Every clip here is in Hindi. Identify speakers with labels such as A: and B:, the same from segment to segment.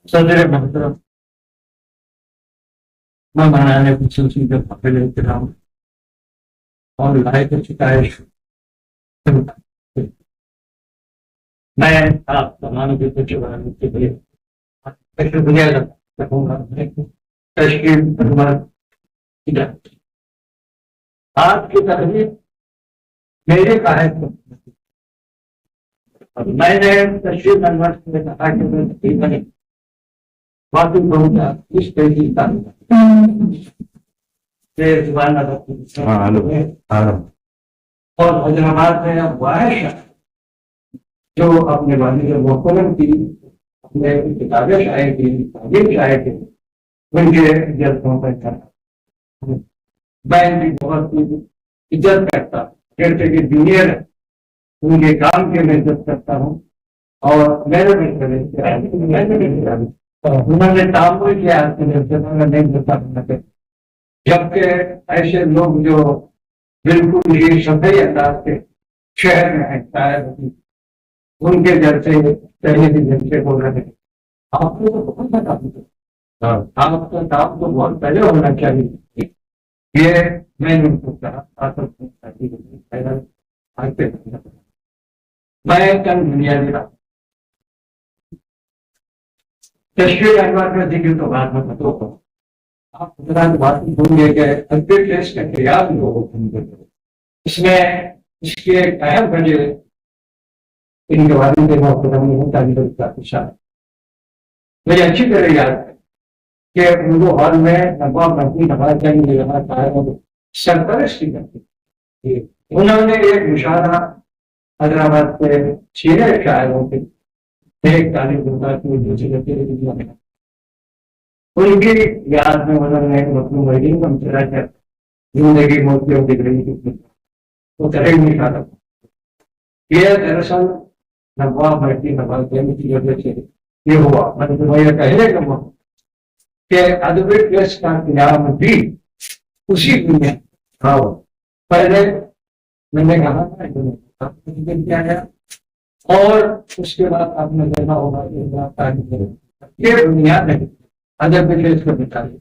A: सदर मोहतरम मैं बनाने की सूची के पहले इतराम और लायक शिकायत मैं आप तमाम के कुछ बनाने के लिए शुक्रिया रखूंगा तशकील आपकी तकलीफ मेरे कायद मैंने तशरीफ अनवर से कहा कि मैं तकरीबन बाकी कहूँगा इस तेजी का जुबान और हैदराबाद में अब वायश जो अपने वाली मोहतरम की अपने किताबें शाये थी तालीम शाये थे उनके जलसों पर था मैं इनकी बहुत इज्जत करता जैसे कि जूनियर है उनके काम के मैं इज्जत करता हूँ और मैंने भी उन्होंने तामुल किया नहीं होता जबकि ऐसे लोग जो बिल्कुल ही सफाई अंदाज के शहर में है शायद उनके जैसे पहले भी जैसे बोल रहे थे आपको तो बहुत बता आपका काम तो बहुत पहले होना चाहिए ये मैंने उनको कहा मैं कल दुनिया में रहा तशरीफ अनवर का जिक्र तो बाद में तो आप बात भूल गए अंतिम टेस्ट का तैयार लोगों इसमें इसके कायम बने इनके वाली के मोहतरम मुझे अच्छी तरह याद है कि उनको हॉल में नवाब मंत्री नवाज जंग सरपरस्ती करती उन्होंने एक मुशारा हैदराबाद के सीनियर शायरों के एक तारीफ की उनकी याद में उन्होंने मखलूम वहीद का मुशारा किया जिंदगी मोतियों की गई वो तरह मुशारा यह दरअसल नवाब मंत्री नवाज जंग की वजह से ये हुआ मतलब मैं ये कहने का मौका कि अदबी प्रेस का क्याम भी उसी में था पहले मैंने कहा किया गया और उसके बाद आपने देखा होगा ये बुनियाद है अदबी प्रेस को बिताई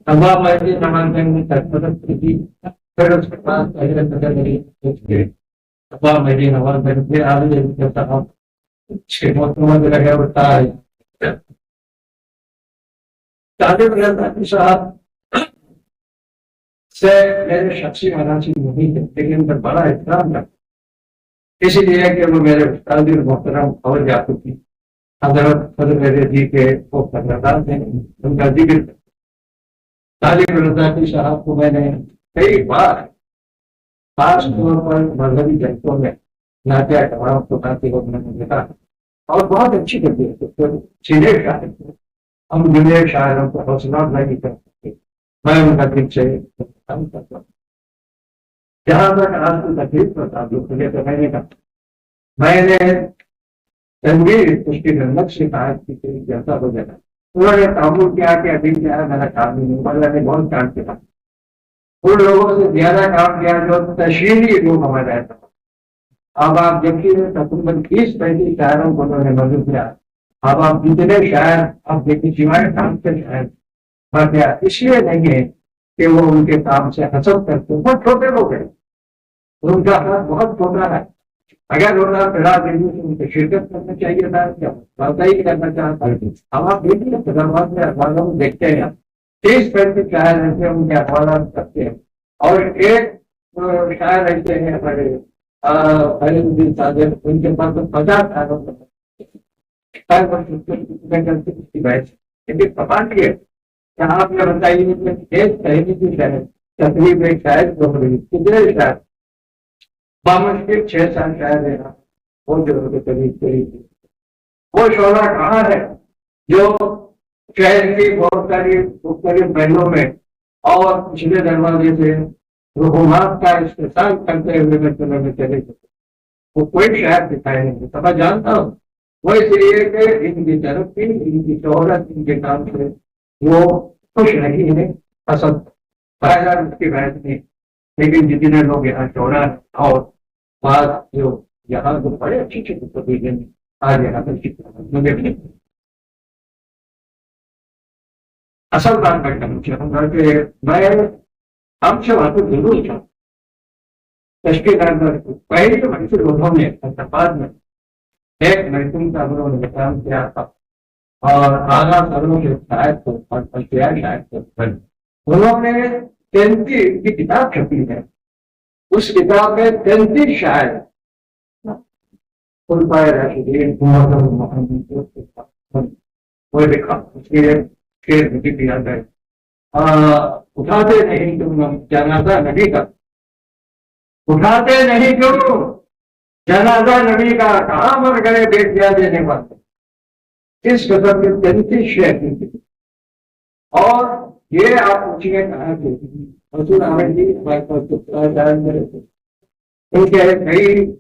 A: नवाब मंत्री नवाज जंग ने सरपरस्त की फिर उसके बाद पहले नवाब मंत्री नवाज जंग फिर आगे साहब छह मोहम्मद लगे होता है साहब से मेरे शख्सी मनासिब नहीं है लेकिन पर बड़ा एहतराम रखा इसीलिए कि वो मेरे उस्ताद मोहतरम और जातू की हजरत फजल जी के वो फजलदार थे उनका जिक्र तालिब रजाकी साहब को मैंने कई बार खास तौर पर मजहबी जगतों में नात्या तमाम को गाते हुए मैंने देखा और बहुत अच्छी करती है सीधे शायर हम जुनियर शायरों को हौसला नहीं कर सकते मैं उनका दिल से काम करता हूँ जहां तक आज की तकलीफ का ताल्लुक है तो मैंने कहा मैंने तनवीर उसकी रंगत से कहा कि जैसा हो जाता उन्होंने तामुल किया कि अभी क्या है मेरा काम ही नहीं अल्लाह ने बहुत काम किया उन लोगों से ज्यादा काम किया जो तशरीही लोग हमारे रहता अब आप देखिए तकरीबन 30-35 शायरों को उन्होंने मदद किया अब आप जितने शायर आप देखिए सिवाय काम के शायर बढ़ इसलिए नहीं है कि वो उनके काम से हसद करते बहुत छोटे लोग हैं उनका हाथ बहुत छोटा है अगर उन्होंने फिरा देने से उनकी शिरकत करना चाहिए था क्या वादा ही करना चाहता है अब आप देखिए हैदराबाद में अखबारों में देखते हैं 30-35 शायर ऐसे उनके अखबार करते हैं और एक शायर ऐसे हैं हमारे फरीदुद्दीन सादिक उनके पास तो 50 शायरों लेकिन पता नहीं है आपने बताइए एक पहली की शायद तकरीब एक शायद हो रही कितने शायद बामुश्किल 6 साल शायद है वो जो करीब वो शोला कहाँ है जो शहर की बहुत सारी मुख्तलिफ महलों में और पिछले दरवाजे से रुकूमात का इस्तेमाल करते हुए में चले वो कोई शायद दिखाई नहीं सब जानता हूँ वो इसलिए कि इनकी तरक्की इनकी शोहरत इनके काम से वो खुश नहीं है पसंद बाजार उसकी बहस नहीं लेकिन जितने लोग यहाँ शोहरत और बात जो यहाँ तो बड़े अच्छी अच्छी आज यहाँ पर असल बात मैं कहना चाहूंगा कि मैं हमसे वहां पर जरूर था इसके कारण पहले वंश लोगों ने हैदराबाद में एक नरसिंह का उन्होंने काम किया था और आगा सदनों के शायद को और प्रत्याय शायद को उन्होंने 33 की किताब छपी है। उस किताब में 33 शायद वो लिखा उसके शेर मुझे दिया गया उठाते नहीं तुम जनाजा नबी का उठाते नहीं क्यों जनाजा नबी का कहाँ मर गए बेटियां देने वाले इस कदम के 33 शेर और ये आप पूछिए कहा हजूर आमिर जी उनके कई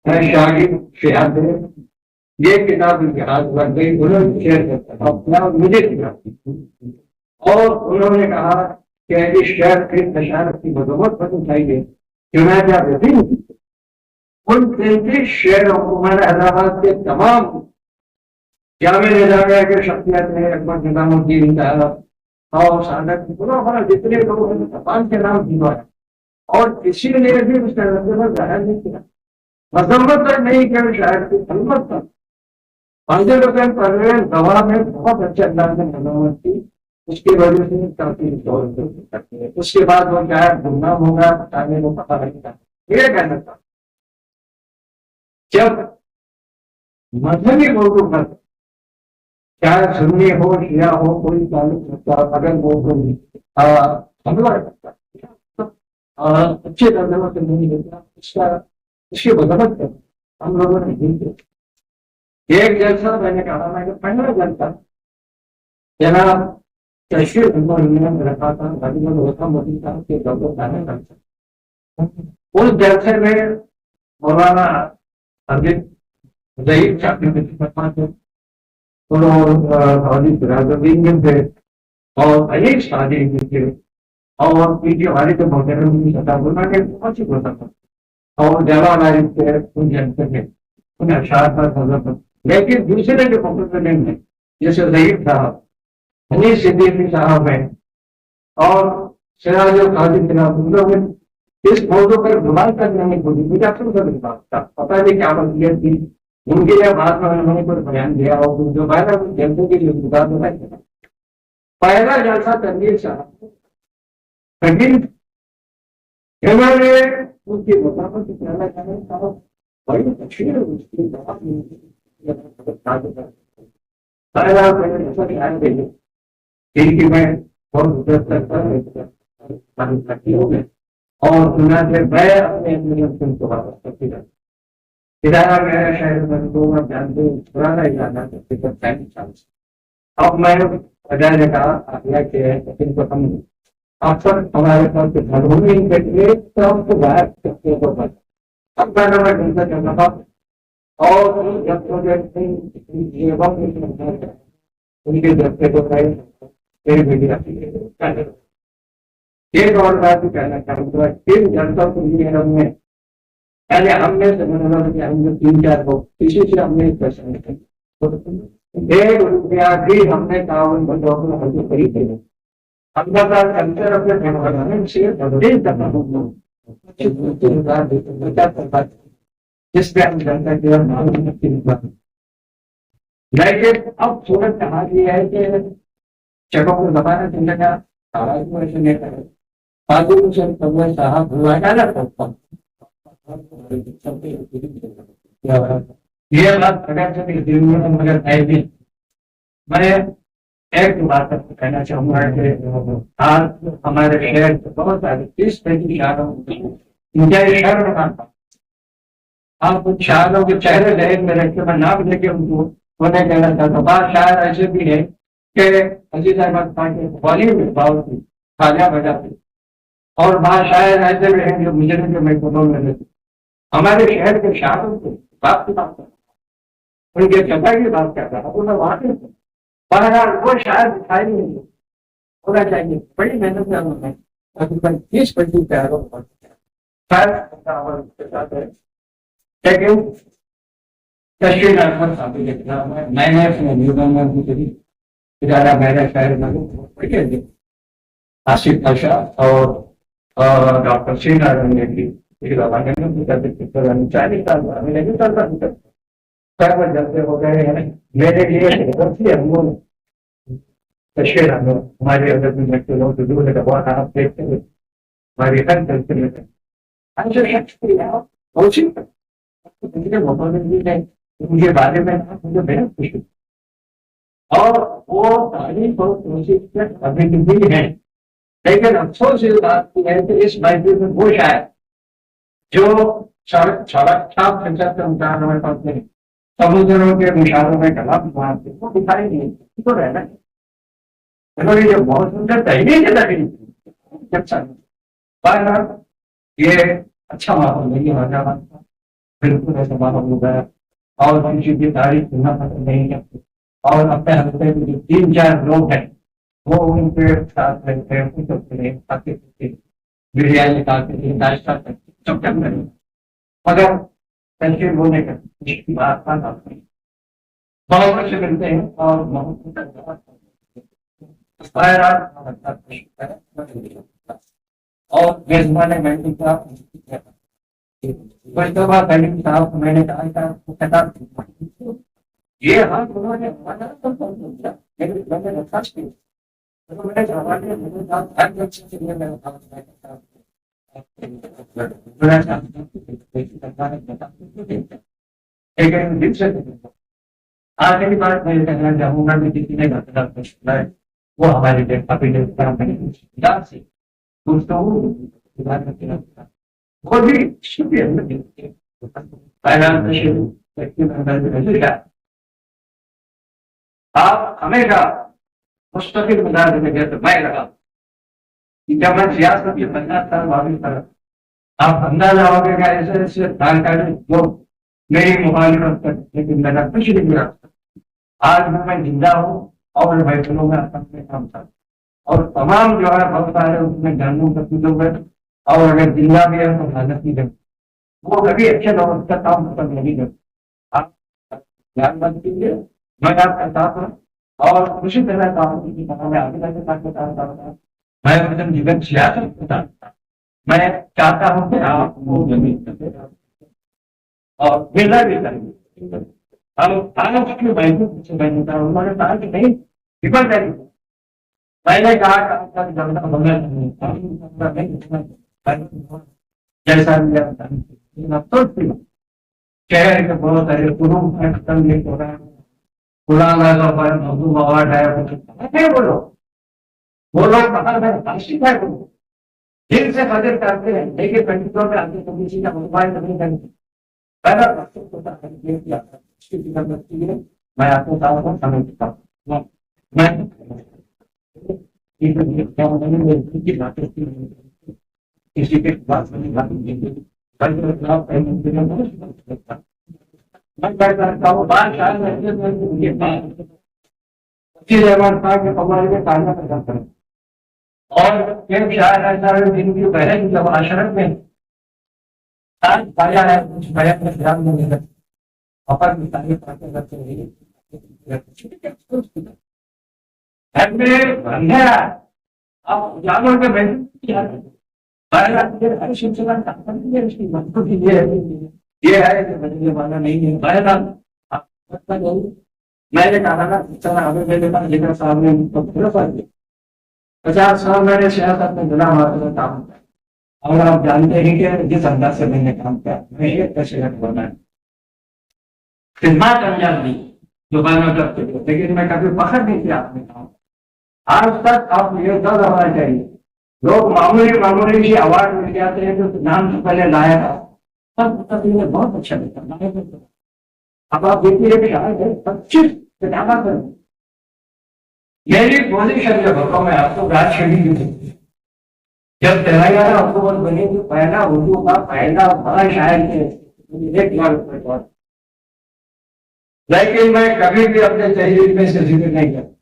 A: शागिर्द शेहाद है ये किताब उनके हाथ लग गई उन्होंने शेयर करता अपना मुझे किताब और उन्होंने कहा कि इस शहर की बशारत की बदौलत बननी चाहिए कि मैं क्या बेटी उन 33 शेयरों को मैंने हैदराबाद के तमाम जामे निजामिया के शख्सियत में अकबर निजामुद्दीन साहब और सादत हमारा जितने लोग हैं तमाम के नाम दिलवाया और किसी ने भी उस तरह जाहिर नहीं किया मजम्मत तक नहीं किया शायद की अलमत तक 500 परवेज दवा में बहुत अच्छे अंदाज में मजम्मत थी उसकी वजह से काफी करती है उसके बाद वो क्या है गुमनाम होगा बताने को पता नहीं था ये कहना था जब मजहबी लोगों पर चाहे सुन्नी हो शिया हो कोई ताल्लुक अगर वो हमला करता अच्छे तर्जमा से नहीं देता उसका उसकी वजह कर हम लोगों ने नहीं एक जलसा मैंने कहा मैं पहला जलसा जनाब तशरीफ में रखा था होता मोदी साहब के दौर जाने का उस जलसे में मौलाना अरविंद जहीर थे सिराजुद्दीन थे और अनेक शादी थे और इनकी हमारी तो उन्होंने बहुत सी बोला था और जवाहर थे उन जनता के उन्हें अशार लेकिन दूसरे जो पॉपुलर है जैसे जहीर साहब हनीफ सिद्दीकी साहब हैं और सिराजुल कादिर साहब उन लोग इस मौजू पर दुबारा करने को मुझे अक्सर पता नहीं क्या वसीयत थी उनके लिए बात में उन्होंने कुछ बयान दिया और दोबारा जनता के लिए गुजार बताया पहला जलसा तनवीर साहब लेकिन इन्होंने उसकी मुताबिक कहना चाहे साहब बड़ी अच्छी है उसकी पहला इनकी मैं बहुत हो गए और उन्होंने मैं अपने को वापस करती रहती किराया मेरा शहर में दो मैं जानते पुराना इलाका अब मैं बजाय ने कहा आज्ञा के लेकिन तो हम अक्सर हमारे पास धर्मों तो गायब करते अब मैंने मैं ढूंढना चाहता था और उनके जबसे तो फिर मीडिया एक और बात कहना चाहूंगा किन जनता को हमने पहले हमने समझना कि हमने 3-4 लोग किसी से हमने पैसा नहीं ₹1 भी हमने कावन बंदों को हमने खरीदे अंदर अंदर अपने शेयर करना जिसपे हम जनता की लेकिन अब सूरत हाल ये है कि चकों को दबाना चलेगा ऐसे नहीं करे साहब हुआ ये बात मगर है भी मैं एक बात कहना चाहूंगा कि आज हमारे शहर के बहुत सारे 30-35 शहर में काम आप कुछ शायरों के चेहरे जहन में रख के मैं नाम लेके उनको उन्हें कहना चाहता हूँ बात शायर ऐसे भी है कि अजीज अहमद खान के बॉलीवुड भाव थी तालियां बजाते और बात शायर ऐसे भी हैं जो मुझे मैं फोटो में रहते हमारे शहर के शायरों को बात की बात कर उनके जगह की बात कर रहा हूँ मैं वहां से बहरहाल वो शायर दिखाई नहीं होना चाहिए बड़ी मेहनत करना है 30-35 प्यारों लेकिन तशरीफ मैंने इदारा मेरा शायर में आसिफ पाशा और डॉक्टर श्री नारायण रेड्डी जलते हो गए हैं मेरे लिए तशहर हमारे अंदर भी बच्चे लोग जो दूर बहुत आप देखते हुए हमारी हर चलते हैं उनके बारे में मुझे बेहद खुशी और वो तारीफ और कोशिश अभी भी है। लेकिन अफसोस इस बात की है कि इस महफिल में वो शायद जो सड़क छाप में पड़ते हैं समुद्रों के निशानों में कलाम मारते वो दिखाई नहीं तो रहना है जो बहुत सुंदर पहले ये अच्छा माहौल नहीं है बिल्कुल ऐसा माहौल हो गया और किसी की तारीफ सुनना पसंद नहीं है और अपने हफ्ते में जो 3-4 लोग हैं वो उनके साथ रहते हैं खाते पीते बिरयानी खाते नाश्ता करते सब कर रहे मगर पैसे होने का बात बहुत से मिलते हैं और और मेजबान मैंने साहब मैंने कहा ये हाँ उन्होंने आखिरी बात मैं कहना चाहूंगा कि किसी ने घटना है वो हमारे लिए काफी से दोस्तों वो भी आप हमेशा मुस्तकिल मिजाज में तो मैं लगा जब मैं सियासत के 50 साल वापिस था आप अंदाजा हो गया ऐसे ऐसे जानकारी लोग मेरी मुखालिफत कर लेकिन मेरा कुछ नहीं मिला आज मैं जिंदा हूँ और महफिलों में अपने काम था और तमाम जो है बहुत सारे उसमें जानू करती लोग हैं और अगर जिंदा भी है तो मेहनत नहीं करते वो कभी अच्छे लोग का काम पसंद नहीं करते आप ध्यान रख दीजिए मैं आपका साथ हूँ और उसी तरह काम की मैं आगे जाके साथ बताता हूँ मैं मतलब जीवन सियासत बताता मैं चाहता हूँ कि आप वो जमीन और मिलना भी करेंगे हम आज की उन्होंने कहा कि नहीं विफल करेंगे मैंने कहा जैसा शहर के बहुत सारे बोलो वो लोग कहा दिल से कदर करते हैं लेकिन पंडितों में आगे तो किसी का मोबाइल नहीं करेंगे मैं आपको समझता हूँ मैं किसी के पास और दिन की बहन जब आश्रम में पाया है कुछ बयान में ध्यान नहीं है अपन सारी बातें करते रहिए अंधेरा अब जानवर का ये है कि बदलने वाला नहीं है मैंने कहा ना चला मेरे पास लेकर साहब ने 50 साल मैंने सियासत में जुड़ा हुआ काम किया और आप जानते हैं कि जिस अंदाज से मैंने काम किया मैं एक पैसे बोलना है खिदमत अंजाम दी दुकानों करते लेकिन मैं कभी फखर नहीं किया अपने काम आज तक आप ये दर्द होना चाहिए लोग मामूली सी अवार्ड मिल जाते हैं जो नाम से पहले लाया था तब बहुत अच्छा लगता अब आप देखिए कि आज 25 किताबा कर मेरी पोजीशन जब होगा मैं आपको राज छड़ी जब 11 अक्टूबर बनी तो पहला उर्दू का पहला बड़ा शायर थे 1 लाख रुपए लेकिन मैं कभी भी अपने तहरीर में से जिक्र नहीं करता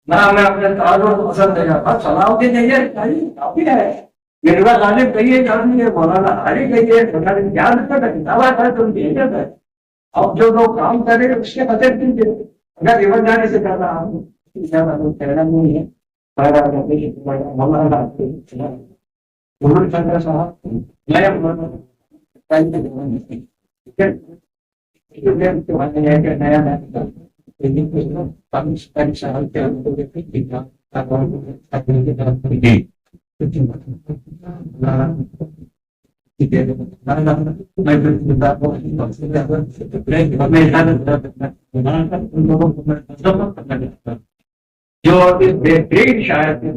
A: ना मैं अपने ताल्लुक पसंद नहीं करता सलाउद्दीन नैयर काफी है मिर्जा गालिब कहिए जानिए मौलाना अली कहिए याद रखा तुम भेजत है अब जो लोग काम करे उसके बदल दीजिए अगर ईमानदारी से कर रहा हूँ lalu jalan ini para nabi kepada Allah menurut saya salah yang berkaitan dengan itu yang Tuhan yang naya ini kami sekali sahaja untuk kita atau kita pergi tidak ada mai berita apa tidak जो इस बेहतरीन शायर के